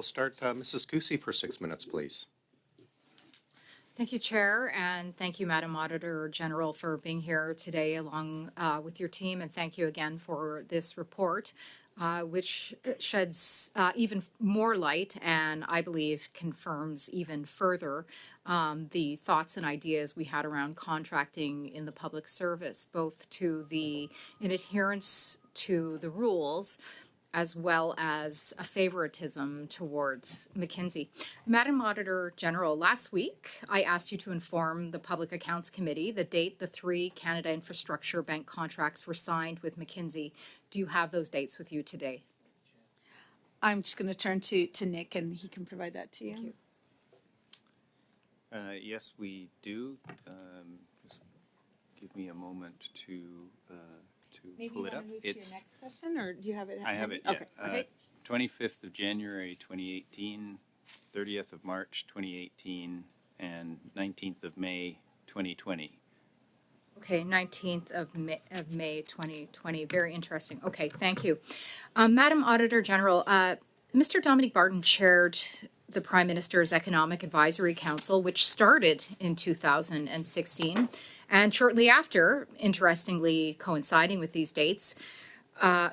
we'll start Mrs. Cusi for 6 minutes, please. Thank you, Chair, and thank you, Madam Auditor General, for being here today along with your team, and thank you again for this report, which sheds even more light and I believe confirms even further the thoughts and ideas we had around contracting in the public service, both in adherence to the rules as well as a favoritism towards McKinsey. Madam Auditor General, last week I asked you to inform the Public Accounts Committee the date the 3 Canada Infrastructure Bank contracts were signed with McKinsey. Do you have those dates with you today? I'm just going to turn to Nick and he can provide that to you. Thank you. Yes, we do. Just give me a moment to pull it up. Maybe you want to move to your next question, or do you have it? I have it. Okay. Yeah. Okay. 25th of January 2018, 30th of March 2018, and 19th of May 2020. Okay, 19th of May 2020. Very interesting. Okay, thank you. Madam Auditor General, Mr. Dominic Barton chaired the Prime Minister's Economic Advisory Council, which started in 2016. And shortly after, interestingly coinciding with these dates,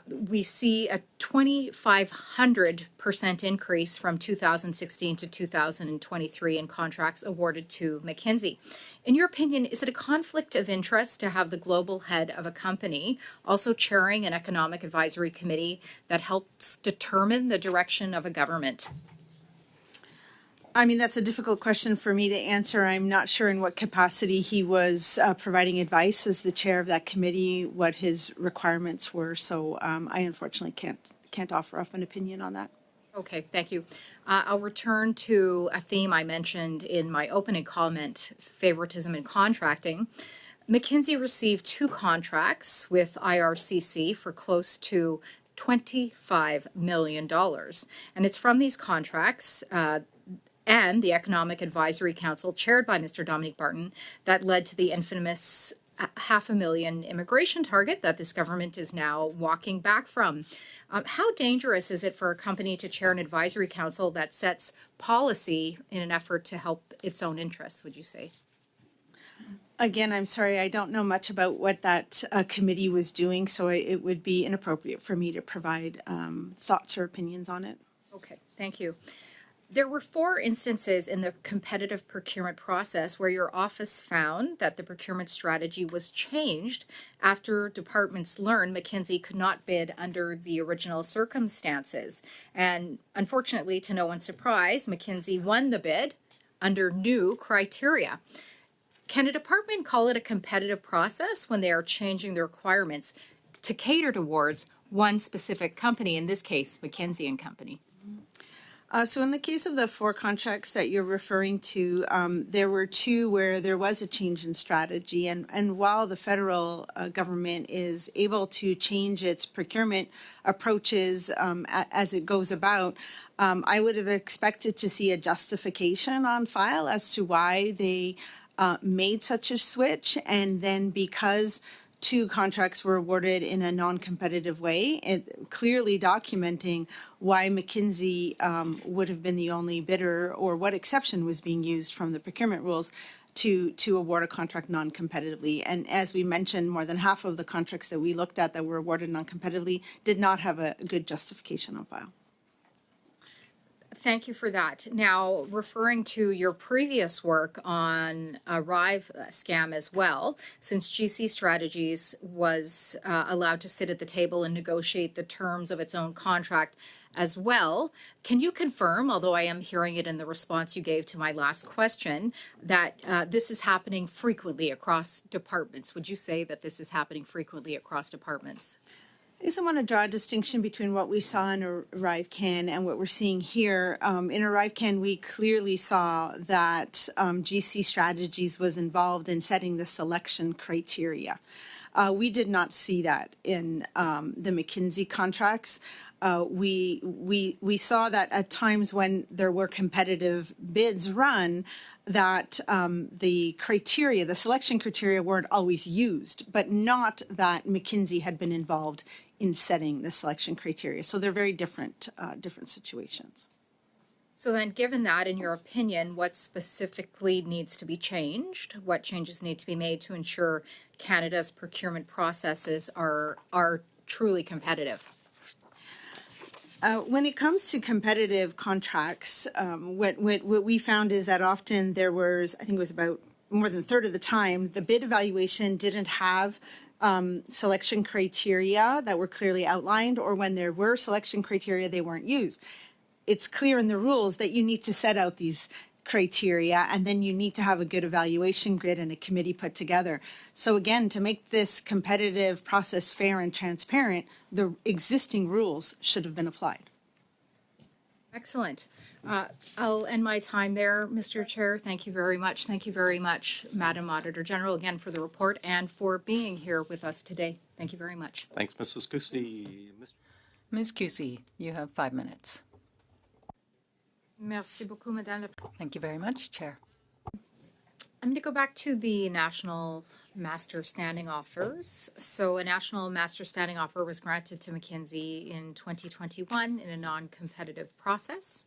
we see a 2,500% increase from 2016 to 2023 in contracts awarded to McKinsey. In your opinion, is it a conflict of interest to have the global head of a company also chairing an economic advisory committee that helps determine the direction of a government? I mean, that's a difficult question for me to answer. I'm not sure in what capacity he was providing advice as the chair of that committee, what his requirements were. So I unfortunately can't offer up an opinion on that. Okay, thank you. I'll return to a theme I mentioned in my opening comment, favoritism in contracting. McKinsey received 2 contracts with IRCC for close to $25 million. And it's from these contracts and the Economic Advisory Council, chaired by Mr. Dominic Barton, that led to the infamous 500,000 immigration target that this government is now walking back from. How dangerous is it for a company to chair an advisory council that sets policy in an effort to help its own interests, would you say? Again, I'm sorry, I don't know much about what that committee was doing, so it would be inappropriate for me to provide thoughts or opinions on it. Okay, thank you. There were 4 instances in the competitive procurement process where your office found that the procurement strategy was changed after departments learned McKinsey could not bid under the original circumstances. And unfortunately, to no one's surprise, McKinsey won the bid under new criteria. Can a department call it a competitive process when they are changing the requirements to cater towards one specific company, in this case, McKinsey & Company? So in the case of the 4 contracts that you're referring to, there were 2 where there was a change in strategy. And while the federal government is able to change its procurement approaches as it goes about, I would have expected to see a justification on file as to why they made such a switch. And then because 2 contracts were awarded in a non-competitive way, clearly documenting why McKinsey would have been the only bidder or what exception was being used from the procurement rules to award a contract non-competitively. And as we mentioned, more than half of the contracts that we looked at that were awarded non-competitively did not have a good justification on file. Thank you for that. Now, referring to your previous work on Arrive scam as well, since GC Strategies was allowed to sit at the table and negotiate the terms of its own contract as well, can you confirm, although I am hearing it in the response you gave to my last question, that this is happening frequently across departments? Would you say that this is happening frequently across departments? I guess I want to draw a distinction between what we saw in ArriveCan and what we're seeing here. In ArriveCan, we clearly saw that GC Strategies was involved in setting the selection criteria. We did not see that in the McKinsey contracts. We saw that at times when there were competitive bids run, that the criteria, the selection criteria, weren't always used, but not that McKinsey had been involved in setting the selection criteria. So they're very different situations. So then, given that, in your opinion, what specifically needs to be changed? What changes need to be made to ensure Canada's procurement processes are truly competitive? When it comes to competitive contracts, what we found is that often there was, I think it was about more than a third of the time, the bid evaluation didn't have selection criteria that were clearly outlined, or when there were selection criteria, they weren't used. It's clear in the rules that you need to set out these criteria, and then you need to have a good evaluation grid and a committee put together. So again, to make this competitive process fair and transparent, the existing rules should have been applied. Excellent. I'll end my time there, Mr. Chair. Thank you very much. Thank you very much, Madam Auditor General, again for the report and for being here with us today. Thank you very much. Thanks, Mrs. Kusi. Ms. Kusi, you have 5 minutes. Merci beaucoup, Madame la Thank you very much, Chair. I'm going to go back to the National Master Standing Offers. So a National Master Standing Offer was granted to McKinsey in 2021 in a non-competitive process.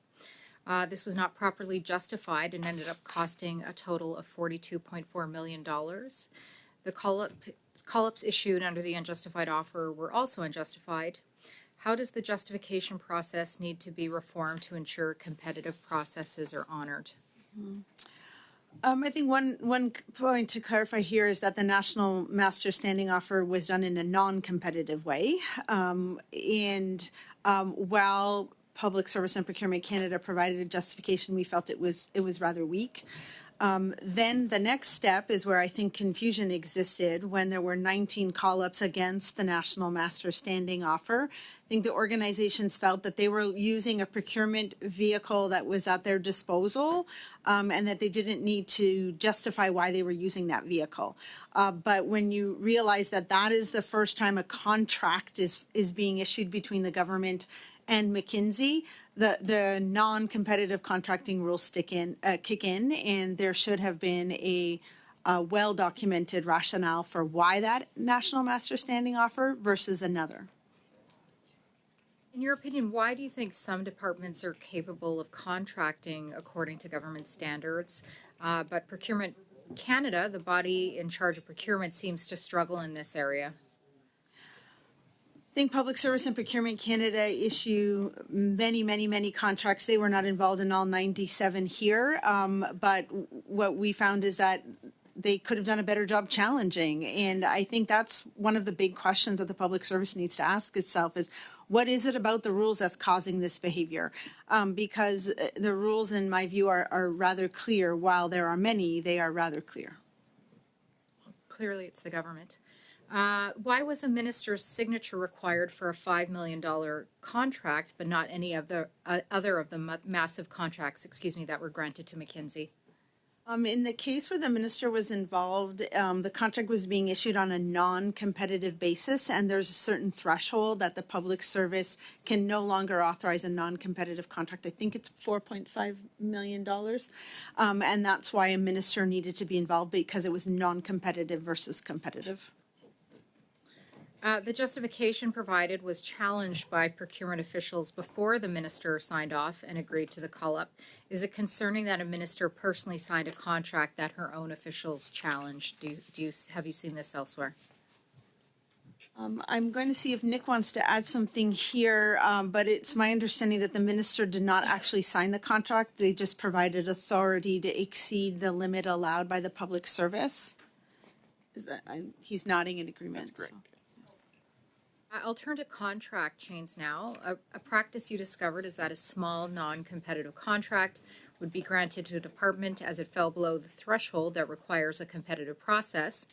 This was not properly justified and ended up costing a total of $42.4 million. The call-ups issued under the unjustified offer were also unjustified. How does the justification process need to be reformed to ensure competitive processes are honored? I think one point to clarify here is that the National Master Standing Offer was done in a non-competitive way. While Public Service and Procurement Canada provided a justification, we felt it was rather weak. Then the next step is where I think confusion existed when there were 19 call-ups against the National Master Standing Offer. I think the organizations felt that they were using a procurement vehicle that was at their disposal and that they didn't need to justify why they were using that vehicle. But when you realize that that is the first time a contract is being issued between the government and McKinsey, the non-competitive contracting rules kick in, and there should have been a well-documented rationale for why that National Master Standing Offer versus another. In your opinion, why do you think some departments are capable of contracting according to government standards, but Procurement Canada, the body in charge of procurement, seems to struggle in this area? I think Public Service and Procurement Canada issue many contracts. They were not involved in all 97 here, but what we found is that they could have done a better job challenging. And I think that's one of the big questions that the public service needs to ask itself is, what is it about the rules that's causing this behavior? Because the rules, in my view, are rather clear. While there are many, they are rather clear. Clearly, it's the government. Why was a minister's signature required for a $5 million contract, but not any of the other of the massive contracts, that were granted to McKinsey? In the case where the minister was involved, the contract was being issued on a non-competitive basis, and there's a certain threshold that the public service can no longer authorize a non-competitive contract. I think it's $4.5 million. And that's why a minister needed to be involved, because it was non-competitive versus competitive. The justification provided was challenged by procurement officials before the minister signed off and agreed to the call-up. Is it concerning that a minister personally signed a contract that her own officials challenged? Have you seen this elsewhere? I'm going to see if Nick wants to add something here, but it's my understanding that the minister did not actually sign the contract. They just provided authority to exceed the limit allowed by the public service. He's nodding in agreement. That's great. So. I'll turn to contract chains now. A practice you discovered is that a small non-competitive contract would be granted to a department as it fell below the threshold that requires a competitive process.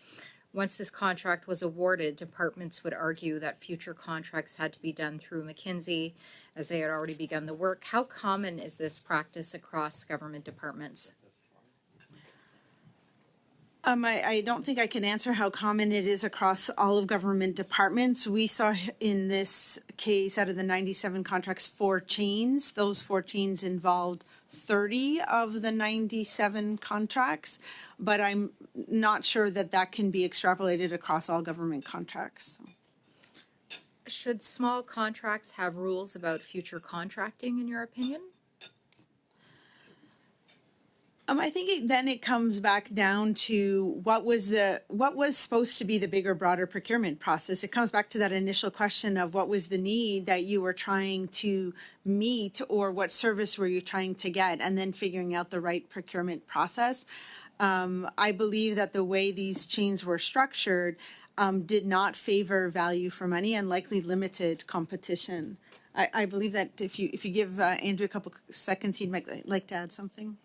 Once this contract was awarded, departments would argue that future contracts had to be done through McKinsey as they had already begun the work. How common is this practice across government departments? I don't think I can answer how common it is across all of government departments. We saw in this case, out of the 97 contracts, 4 chains. Those 4 chains involved 30 of the 97 contracts, but I'm not sure that that can be extrapolated across all government contracts. Should small contracts have rules about future contracting, in your opinion? I think then it comes back down to what was supposed to be the bigger, broader procurement process. It comes back to that initial question of what was the need that you were trying to meet, or what service were you trying to get, and then figuring out the right procurement process. I believe that the way these chains were structured did not favor value for money and likely limited competition. I believe that if you give Andrew a couple seconds, he might like to add something.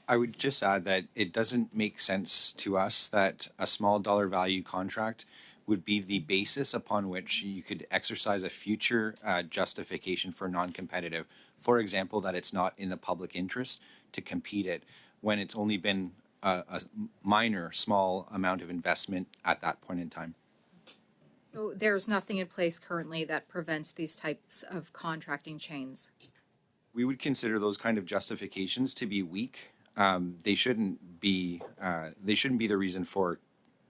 I would just add that it doesn't make sense to us that a small dollar value contract would be the basis upon which you could exercise a future justification for non-competitive. For example, that it's not in the public interest to compete it when it's only been a minor, small amount of investment at that point in time. So there's nothing in place currently that prevents these types of contracting chains. We would consider those kind of justifications to be weak. They shouldn't be the reason for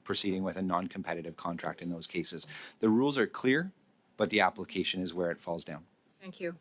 proceeding with a non-competitive contract in those cases. The rules are clear, but the application is where it falls down. Thank you.